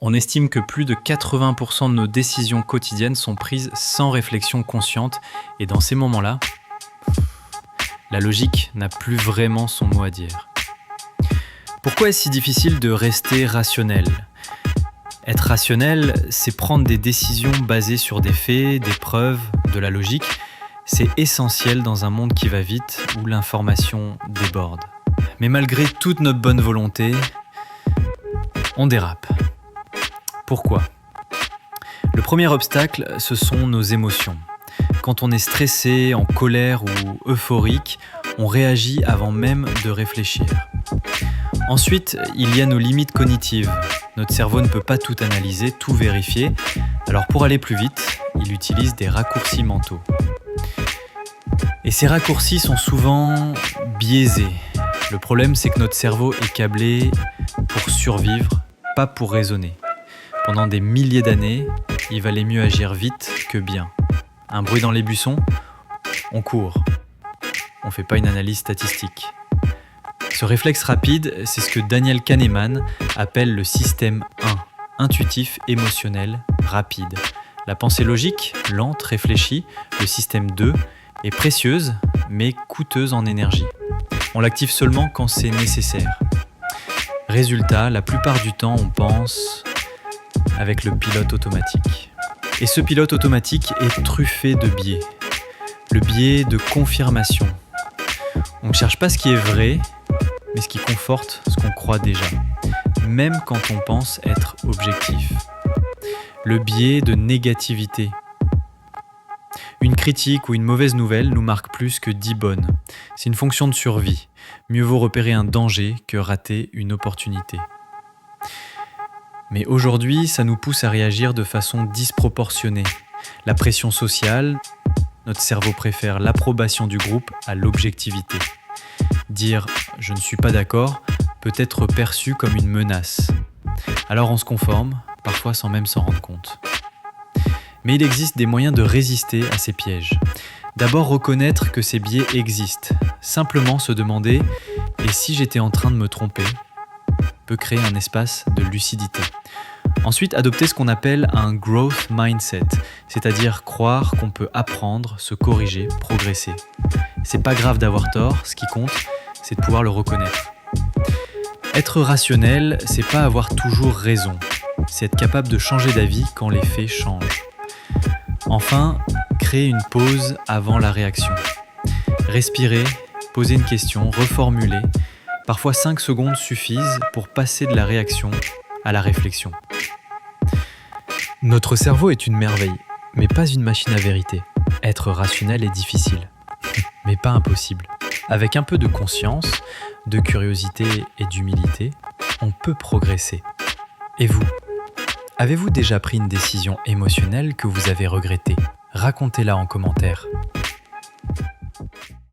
On estime que plus de 80% de nos décisions quotidiennes sont prises sans réflexion consciente et dans ces moments-là, la logique n'a plus vraiment son mot à dire. Pourquoi est-ce si difficile de rester rationnel ? Être rationnel, c'est prendre des décisions basées sur des faits, des preuves, de la logique. C'est essentiel dans un monde qui va vite, où l'information déborde. Mais malgré toute notre bonne volonté, on dérape. Pourquoi ? Le premier obstacle, ce sont nos émotions. Quand on est stressé, en colère ou euphorique, on réagit avant même de réfléchir. Ensuite, il y a nos limites cognitives. Notre cerveau ne peut pas tout analyser, tout vérifier. Alors pour aller plus vite, il utilise des raccourcis mentaux. Et ces raccourcis sont souvent biaisés. Le problème, c'est que notre cerveau est câblé pour survivre, pas pour raisonner. Pendant des milliers d'années, il valait mieux agir vite que bien. Un bruit dans les buissons, on court. On ne fait pas une analyse statistique. Ce réflexe rapide, c'est ce que Daniel Kahneman appelle le système 1, intuitif, émotionnel, rapide. La pensée logique, lente, réfléchie, le système 2, est précieuse, mais coûteuse en énergie. On l'active seulement quand c'est nécessaire. Résultat, la plupart du temps, on pense avec le pilote automatique. Et ce pilote automatique est truffé de biais. Le biais de confirmation. On ne cherche pas ce qui est vrai, mais ce qui conforte ce qu'on croit déjà, même quand on pense être objectif. Le biais de négativité. Une critique ou une mauvaise nouvelle nous marque plus que 10 bonnes. C'est une fonction de survie. Mieux vaut repérer un danger que rater une opportunité. Mais aujourd'hui, ça nous pousse à réagir de façon disproportionnée. La pression sociale, notre cerveau préfère l'approbation du groupe à l'objectivité. Dire « je ne suis pas d'accord » peut être perçu comme une menace. Alors on se conforme, parfois sans même s'en rendre compte. Mais il existe des moyens de résister à ces pièges. D'abord reconnaître que ces biais existent. Simplement se demander « et si j'étais en train de me tromper ?» peut créer un espace de lucidité. Ensuite, adopter ce qu'on appelle un growth mindset, c'est-à-dire croire qu'on peut apprendre, se corriger, progresser. C'est pas grave d'avoir tort, ce qui compte, c'est de pouvoir le reconnaître. Être rationnel, c'est pas avoir toujours raison, c'est être capable de changer d'avis quand les faits changent. Enfin, créer une pause avant la réaction. Respirer, poser une question, reformuler. Parfois 5 secondes suffisent pour passer de la réaction à la réflexion. Notre cerveau est une merveille, mais pas une machine à vérité. Être rationnel est difficile, mais pas impossible. Avec un peu de conscience, de curiosité et d'humilité, on peut progresser. Et vous ? Avez-vous déjà pris une décision émotionnelle que vous avez regrettée ? Racontez-la en commentaire.